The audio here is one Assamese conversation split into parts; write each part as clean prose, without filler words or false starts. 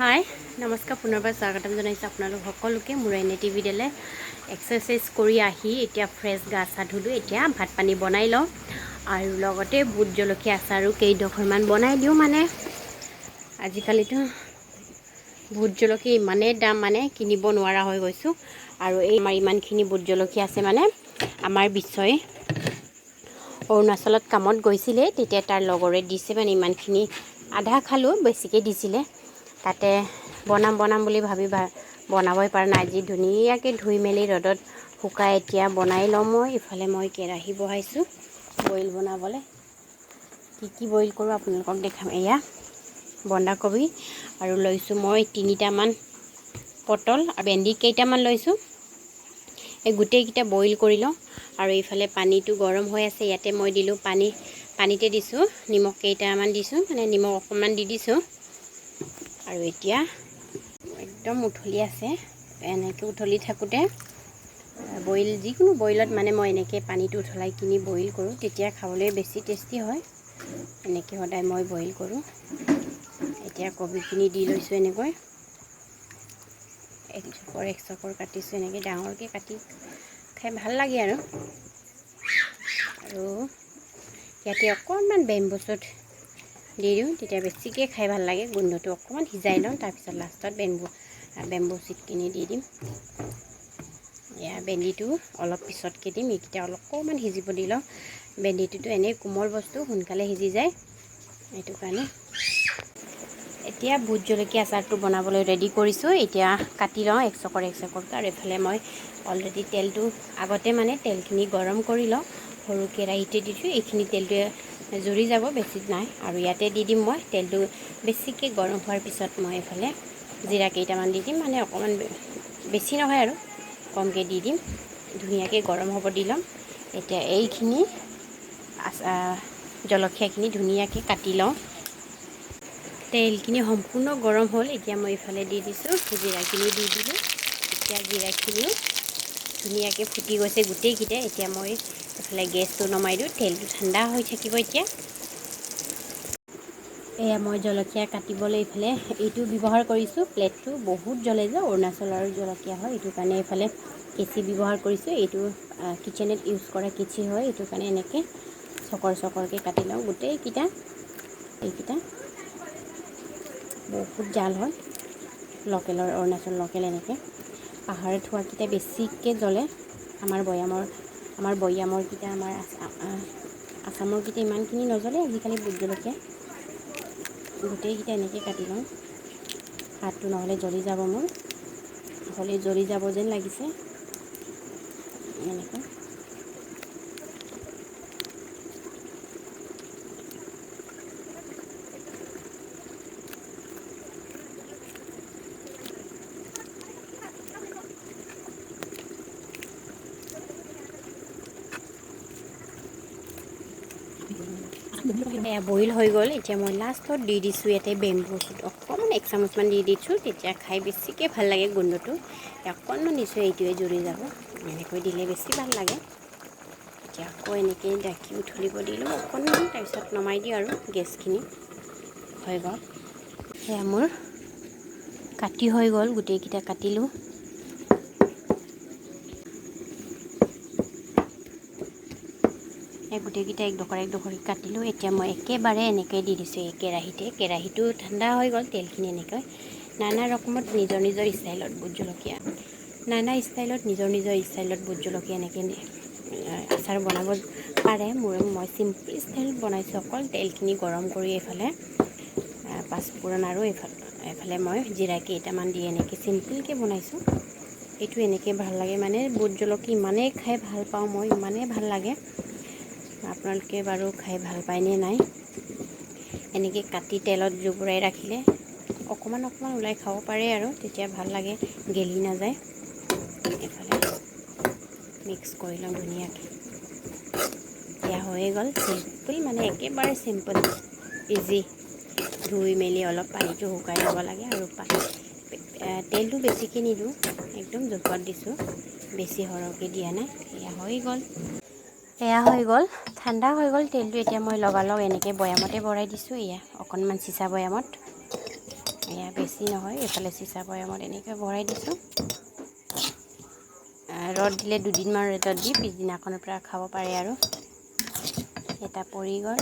হাই নমস্কাৰ পুনৰবাৰ স্বাগতম জনাইছোঁ আপোনালোক সকলোকে মোৰ এনে টিভিডালে এক্সাৰচাইজ কৰি আহি এতিয়া ফ্ৰেছ গা চা ধুলোঁ। এতিয়া ভাত পানী বনাই লওঁ আৰু লগতে বুট জলকীয়া আচাৰো কেইডোখৰমান বনাই দিওঁ। মানে আজিকালিতো ভোট জলকীয়া ইমানেই দাম, মানে কিনিব নোৱাৰা হৈ গৈছোঁ। আৰু এই আমাৰ ইমানখিনি ভোট জলকীয়া আছে, মানে আমাৰ বিশ্বই অৰুণাচলত কামত গৈছিলে, তেতিয়া তাৰ লগৰে দিছে। মানে ইমানখিনি আধা খালোঁ, বেছিকৈ দিছিলে। তাতে বনাম বুলি ভাবি বনাবই পৰা নাই। আজি ধুনীয়াকৈ ধুই মেলি ৰ'দত শুকাই এতিয়া বনাই লওঁ। ইফালে মই কেৰাহী বহাইছোঁ বইল বনাবলৈ। কি বইল কৰোঁ আপোনালোকক দেখাম। এয়া বন্ধাকবি আৰু লৈছোঁ মই 3টামান পটল আৰু ভেন্দি কেইটামান লৈছোঁ। এই গোটেইকেইটা বইল কৰি লওঁ। আৰু এইফালে পানীটো গৰম হৈ আছে, ইয়াতে মই দিলোঁ পানীতে দিছোঁ নিমখ কেইটামান দিছোঁ, মানে নিমখ অকণমান দি দিছোঁ। আৰু এতিয়া একদম উতলি আছে। এনেকৈ উতলি থাকোঁতে যিকোনো বইলত মানে মই এনেকৈ পানীটো উতলাই কিনি বইল কৰোঁ, তেতিয়া খাবলৈ বেছি টেষ্টি হয়। এনেকৈ সদায় মই বইল কৰোঁ। এতিয়া কবিখিনি দি লৈছোঁ এনেকৈ এক চকৰ কাটিছোঁ। এনেকৈ ডাঙৰকৈ কাটি খাই ভাল লাগে। আৰু ইয়াতে অকণমান বেম্বু চুট দি দিওঁ, তেতিয়া বেছিকৈ খাই ভাল লাগে। গোন্ধটো অকণমান সিজাই লওঁ, তাৰপিছত লাষ্টত বেম্বু চিটখিনি দি দিম। এয়া ভেন্দিটো অলপ পিছতকৈ দিম। এইকেইটা অকণমান সিজিব দি লওঁ। ভেন্দিটোতো এনেই কোমল বস্তু, সোনকালে সিজি যায়, সেইটো কাৰণে। এতিয়া ভোট জলকীয়া আচাৰটো বনাবলৈ ৰেডি কৰিছোঁ। এতিয়া কাটি লওঁ এক চকৰকৈ। আৰু এইফালে মই অলৰেডি তেলটো আগতে মানে তেলখিনি গৰম কৰি লওঁ। সৰু কেৰাহীতে দিছোঁ, এইখিনি তেলটোৱে জুৰি যাব, বেছি নাই। আৰু ইয়াতে দি দিম মই তেলটো বেছিকৈ গৰম হোৱাৰ পিছত মই এইফালে জিৰা কেইটামান দি দিম। মানে অকণমান বেছি নহয় আৰু কমকৈ দি দিম। ধুনীয়াকৈ গৰম হ'ব দি ল'ম। এতিয়া এইখিনি জলকীয়াখিনি ধুনীয়াকৈ কাটি লওঁ। তেলখিনি সম্পূৰ্ণ গৰম হ'ল। এতিয়া মই এইফালে দি দিছোঁ জিৰাখিনি দি দিলোঁ। এতিয়া জিৰাখিনিও ধুনীয়াকৈ ফুটি গৈছে গোটেইকেইটা। এতিয়া মই এইফালে গেছটো নমাই দিওঁ, তেলটো ঠাণ্ডা হৈ থাকিব। এতিয়া এয়া মই জলকীয়া কাটিবলৈ এইফালে এইটো ব্যৱহাৰ কৰিছোঁ। প্লেটটো বহুত জ্বলে যে, অৰুণাচলৰ জলকীয়া হয়, এইটো কাৰণে এইফালে কেঁচি ব্যৱহাৰ কৰিছোঁ। এইটো কিটচেনত ইউজ কৰা কেঁচি হয়, এইটো কাৰণে এনেকৈ চকৰকৈ কাটি লওঁ গোটেইকেইটা। এইকেইটা বহুত জাল হয়, অৰুণাচল লোকেল। এনেকৈ পাহাৰত হোৱাকেইটা বেছিকৈ জ্বলে। আমাৰ বৈয়ামৰকেইটা, আমাৰ আচামৰকেইটা ইমানখিনি নজ্বলে আজিকালি। ভোট জলকীয়া গোটেইকেইটা এনেকৈ কাটি লওঁ। হাতটো নহ'লে জ্বলি যাব, মোৰ নহ'লে জ্বলি যাব যেন লাগিছে। এনেকৈ এয়া বইল হৈ গ'ল। এতিয়া মই লাষ্টত দি দিছোঁ ইয়াতে বেম্বু চুট অকণমান 1 চামুচমান দি দিছোঁ। তেতিয়া খাই বেছিকৈ ভাল লাগে গোন্ধটো। অকণমান দিছোঁ, এইটোৱে জুৰি যাব। এনেকৈ দিলে বেছি ভাল লাগে। এতিয়া আকৌ এনেকৈ ডাকি উঠলিব দিলোঁ অকণমান, তাৰপিছত নমাই দিওঁ আৰু গেছখিনি হৈ গ'ল। সেয়া মোৰ কাটি হৈ গ'ল, গোটেইকেইটা কাটিলোঁ। গোটেইকেইটা একডোখৰ কাটিলোঁ। এতিয়া মই একেবাৰে এনেকৈ দি দিছোঁ এই কেৰাহীটো ঠাণ্ডা হৈ গ'ল। তেলখিনি এনেকৈ নানা ৰকমত নিজৰ ষ্টাইলত ভোট জলকীয়া, নিজৰ ষ্টাইলত ভোট জলকীয়া এনেকৈ আচাৰ বনাব পাৰে। মই চিম্পল ষ্টাইলত বনাইছোঁ। অকল তেলখিনি গৰম কৰি এইফালে পাঁচফোৰণ আৰু এইফালে মই জিৰা কেইটামান দি এনেকৈ চিম্পলকৈ বনাইছোঁ। এইটো এনেকৈ ভাল লাগে। মানে ভোট জলকীয়া ইমানেই খাই ভাল পাওঁ মই, ইমানেই ভাল লাগে। আপোনালোকে বাৰু খাই ভাল পায়নে নাই? এনেকৈ কাটি তেলত জুবুৰাই ৰাখিলে অকণমান ওলাই খাব পাৰে, আৰু তেতিয়া ভাল লাগে, গেলি নাযায়। এইফালে মিক্স কৰি লওঁ ধুনীয়াকৈ। এতিয়া হৈয়ে গ'ল। চিম্পল, মানে একেবাৰে চিম্পল, ইজি। ধুই মেলি অলপ পানীটো শুকাই ল'ব লাগে। আৰু তেলটো বেছিকৈ নিদিওঁ, একদম জোখত দিছোঁ, বেছি সৰহকৈ দিয়া নাই। এয়া হৈ গ'ল, ঠাণ্ডা হৈ গ'ল তেলটো। এতিয়া মই লগালগ এনেকৈ বৈয়ামতে ভৰাই দিছোঁ। এয়া অকণমান চিচা বৈয়ামত এয়া বেছি নহয়, এইফালে চিচা বৈয়ামত এনেকৈ ভৰাই দিছোঁ। ৰ'দ দিলে 2 দিনমান ৰ'দত দি পিছদিনাখনৰ পৰা খাব পাৰে আৰু। এটা পৰি গ'ল।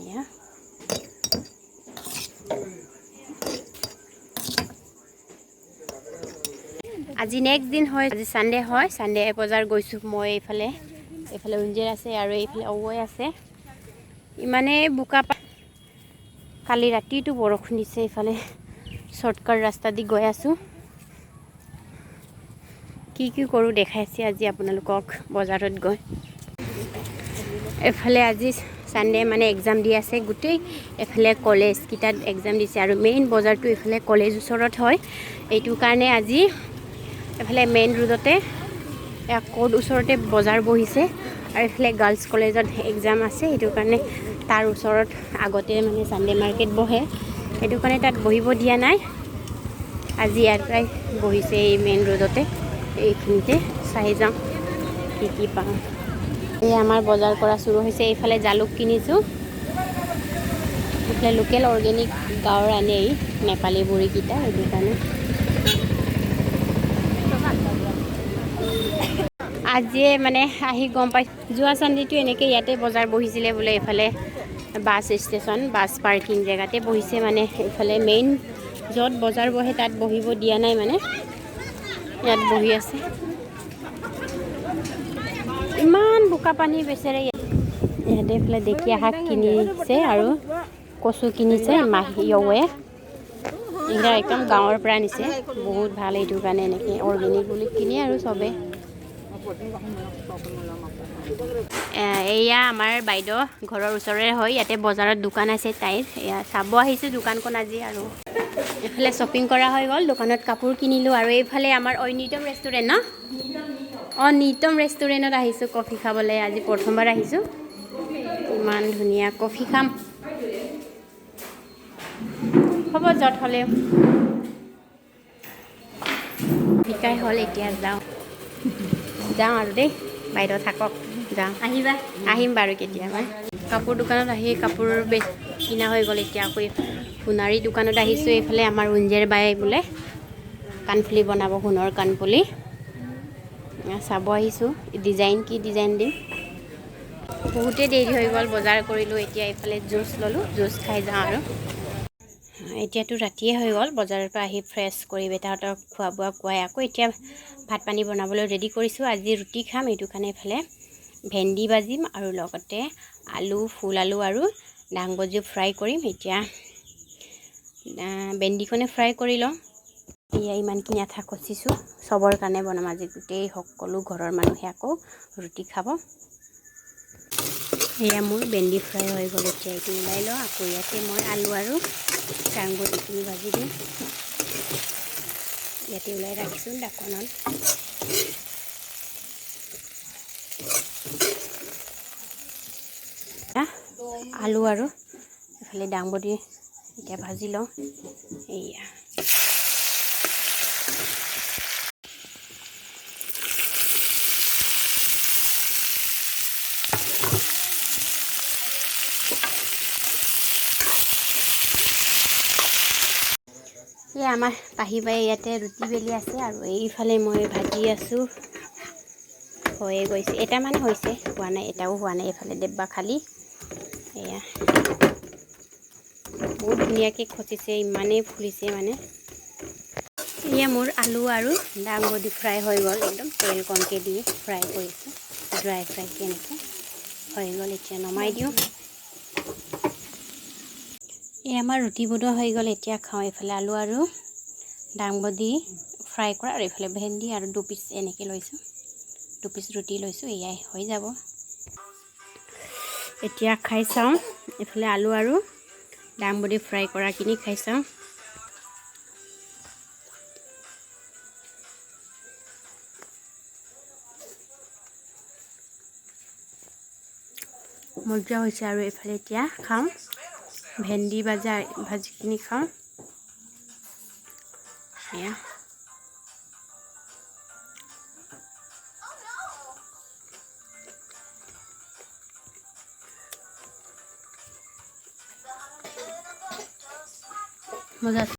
এয়া আজি নেক্সট দিন হয়, আজি চানডে হয়। চানডে বজাৰ গৈছোঁ মই। এইফালে উঞ্জেৰ আছে আৰু এইফালে ঔৱৈ আছে। ইমানেই বোকা কালি ৰাতিটো বৰষুণ দিছে। এইফালে শ্বৰ্টকাট ৰাস্তা দি গৈ আছোঁ। কি কৰোঁ দেখাইছে আজি আপোনালোকক বজাৰত গৈ। এফালে আজি চানডে মানে এক্সাম দি আছে গোটেই। এফালে কলেজকেইটাত এক্সাম দিছে আৰু মেইন বজাৰটো এইফালে কলেজ ওচৰত হয়। এইটো কাৰণে আজি এফালে মেইন ৰোডতে কোৰ্ট ওচৰতে বজাৰ বহিছে আৰু এইফালে গাৰ্লছ কলেজত এক্সাম আছে। সেইটো কাৰণে তাৰ ওচৰত আগতে মানে চানডে মাৰ্কেট বহে। সেইটো কাৰণে তাত বহিব দিয়া নাই। আজি ইয়াৰ পৰাই বহিছে এই মেইন ৰোডতে। এইখিনিতে চাই যাওঁ কি পাওঁ। এই আমাৰ বজাৰ কৰা চুৰু হৈছে। এইফালে জালুক কিনিছোঁ। এইফালে লোকেল অৰ্গেনিক গাঁৱৰ আনে এই নেপালী বুঢ়ীকেইটা। সেইটো কাৰণে আজিয়ে মানে আহি গম পাই। যোৱা চানডেটো এনেকৈ ইয়াতে বজাৰ বহিছিলে বোলে। এইফালে বাছ ষ্টেচন, বাছ পাৰ্কিং জেগাতে বহিছে মানে। এইফালে মেইন য'ত বজাৰ বহে তাত বহিব দিয়া নাই মানে, ইয়াত বহি আছে। ইমান বোকা পানী বেচেৰে। ইয়াতে এইফালে ঢেকীয়া শাক কিনিছে আৰু কচু কিনিছে মাহীয়েৱে। এইকেইটা একদম গাঁৱৰ পৰা আনিছে, বহুত ভাল। এইটো কাৰণে এনেকৈ অৰ্গেনিক বুলি কিনে আৰু চবে। এয়া আমাৰ বাইদেউ ঘৰৰ ওচৰৰে হয়। ইয়াতে বজাৰত দোকান আছে তাইৰ। এয়া চাব আহিছোঁ দোকানখন আজি। আৰু এইফালে শ্বপিং কৰা হৈ গ'ল, দোকানত কাপোৰ কিনিলোঁ। আৰু এইফালে আমাৰ নিতম ৰেষ্টুৰেণ্ট ন? অঁ, নিতম ৰেষ্টুৰেণ্টত আহিছোঁ কফি খাবলৈ। আজি প্ৰথমবাৰ আহিছোঁ। ইমান ধুনীয়া কফি খাম। হ'ব য'ত হ'লেও শিকাই হ'ল। এতিয়া যাওঁ আৰু দেই। বাইদেউ থাকক, যাওঁ। আহিম বাৰু কেতিয়াবা। কাপোৰ দোকানত আহি কাপোৰ কিনা হৈ গ'ল। এতিয়া আকৌ সোণাৰী দোকানত আহিছোঁ। এইফালে আমাৰ উঞ্জেৰ বাই বোলে কাণফুলি বনাব, সোণৰ কাণফুলি চাব আহিছোঁ। ডিজাইন কি ডিজাইন দিম। বহুতেই দেৰি হৈ গ'ল, বজাৰ কৰিলোঁ। এতিয়া এইফালে জুচ ল'লোঁ, জুচ খাই যাওঁ আৰু। এতিয়াতো ৰাতিয়ে হৈ গ'ল। বজাৰৰ পৰা আহি ফ্ৰেছ কৰি বেটাহঁতক খোৱা বোৱা খুৱাই আকৌ এতিয়া ভাত পানী বনাবলৈ ৰেডি কৰিছোঁ। আজি ৰুটি খাম, এইটো কাৰণে এইফালে ভেন্দি ভাজিম আৰু লগতে আলু, ফুল আলু আৰু দাংবডি ফ্ৰাই কৰিম। এতিয়া ভেন্দিখনে ফ্ৰাই কৰি লওঁ। এয়া ইমানখিনি আঠা কচিছোঁ, চবৰ কাৰণে বনাম আজি। গোটেই সকলো ঘৰৰ মানুহে আকৌ ৰুটি খাব। এয়া মোৰ ভেন্দি ফ্ৰাই হৈ গ'ল। এতিয়া এইটো ওলাই লওঁ। আকৌ ইয়াতে মই আলু আৰু দাংবডিখিনি ভাজি দিম। ইয়াতে ওলাই ৰাখিছোঁ ঢাকনত। আলু আৰু এইফালে দাংবডি এতিয়া ভাজি লওঁ। এয়া আমাৰ পাহি বাই ইয়াতে ৰুটি বেলি আছে আৰু এইফালে মই ভাজি আছোঁ। হৈয়ে গৈছে, এটামান হৈছে, হোৱা নাই, এটাও হোৱা নাই। এইফালে ডেব্বা খালী। এয়া বহুত ধুনীয়াকৈ খচিছে, ইমানেই ফুলিছে মানে। এয়া মোৰ আলু আৰু দাংবডি ফ্ৰাই হৈ গ'ল। একদম তেল কমকৈ দি ফ্ৰাই কৰিছোঁ, ড্ৰাই ফ্ৰাইকৈ এনেকৈ হৈ গ'ল। এতিয়া নমাই দিওঁ। এই আমাৰ ৰুটি বনোৱা হৈ গ'ল। এতিয়া খাওঁ। এইফালে আলু আৰু দাংবডি ফ্ৰাই কৰা আৰু এইফালে ভেন্দি আৰু 2 পিচ এনেকৈ লৈছোঁ, 2 পিচ ৰুটি লৈছোঁ। এয়াই হৈ যাব। এতিয়া খাই চাওঁ। এইফালে আলু আৰু দাংবডি ফ্ৰাই কৰাখিনি খাই চাওঁ। মজা হৈছে। আৰু এইফালে এতিয়া খাওঁ, ভেন্দি ভাজিখিনি খাওঁ। এয়া মজা আছে।